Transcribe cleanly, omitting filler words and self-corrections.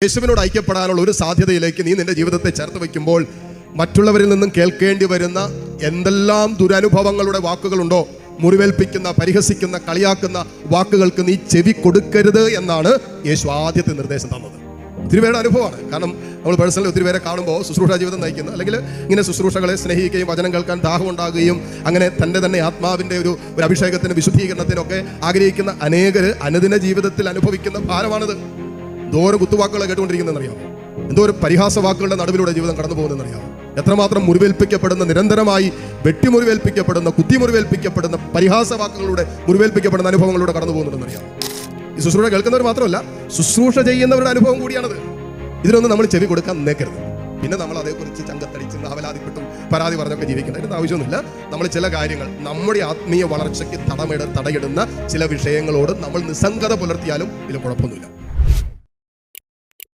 യേശുവിനോട് ഐക്യപ്പെടാനുള്ള ഒരു സാധ്യതയിലേക്ക് നീ നിന്റെ ജീവിതത്തെ ചേർത്ത് വയ്ക്കുമ്പോൾ മറ്റുള്ളവരിൽ നിന്നും കേൾക്കേണ്ടി വരുന്ന എന്തെല്ലാം ദുരനുഭവങ്ങളുടെ വാക്കുകളുണ്ടോ, മുറിവേൽപ്പിക്കുന്ന, പരിഹസിക്കുന്ന, കളിയാക്കുന്ന വാക്കുകൾക്ക് നീ ചെവി കൊടുക്കരുത് എന്നാണ് യേശു ആദ്യത്തെ നിർദ്ദേശം തന്നത്. ഒത്തിരി പേരുടെ അനുഭവമാണ്. കാരണം നമ്മൾ പേഴ്സണലി ഒത്തിരി പേരെ കാണുമ്പോൾ ശുശ്രൂഷ ജീവിതം നയിക്കുന്ന, അല്ലെങ്കിൽ ഇങ്ങനെ ശുശ്രൂഷകളെ സ്നേഹിക്കുകയും വചനം കേൾക്കാൻ ദാഹമുണ്ടാകുകയും അങ്ങനെ തന്നെ ആത്മാവിൻ്റെ ഒരു അഭിഷേകത്തിന്, വിശുദ്ധീകരണത്തിനൊക്കെ ആഗ്രഹിക്കുന്ന അനേകർ അനുദിന ജീവിതത്തിൽ അനുഭവിക്കുന്ന ഭാരമാണിത്. എന്തോരം കുത്തുവാക്കുകളെ കേട്ടുകൊണ്ടിരിക്കുന്നതെന്നറിയാമോ? എന്തോരം പരിഹാസ വാക്കുകളുടെ നടുവിലൂടെ ജീവിതം കടന്നു പോകുന്നതെന്നറിയാമോ? എത്രമാത്രം മുറിവേൽപ്പിക്കപ്പെടുന്ന, നിരന്തരമായി വെട്ടിമുറിവേൽപ്പിക്കപ്പെടുന്ന, കുത്തിമുറിവേൽപ്പിക്കപ്പെടുന്ന, പരിഹാസ വാക്കുകളുടെ മുറിവേൽപ്പിക്കപ്പെടുന്ന അനുഭവങ്ങളിലൂടെ കടന്നു പോകുന്നുണ്ടെന്നറിയാമോ? ഈ ശുശ്രൂഷ കേൾക്കുന്നവർ മാത്രമല്ല, ശുശ്രൂഷ ചെയ്യുന്നവരുടെ അനുഭവം കൂടിയാണത്. ഇതിനൊന്നും നമ്മൾ ചെവി കൊടുക്കാൻ നിൽക്കരുത്. പിന്നെ നമ്മൾ അതേക്കുറിച്ച് ചങ്കത്തടിച്ച് അവലാതിപ്പെട്ടും പരാതി പറഞ്ഞൊക്കെ ജീവിക്കേണ്ട അതിന് ആവശ്യമൊന്നുമില്ല. നമ്മൾ ചില കാര്യങ്ങൾ, നമ്മുടെ ആത്മീയ വളർച്ചയ്ക്ക് തടയിടുന്ന ചില വിഷയങ്ങളോട് നമ്മൾ നിസ്സംഗത പുലർത്തിയാലും ഇതിൽ കുഴപ്പമൊന്നുമില്ല.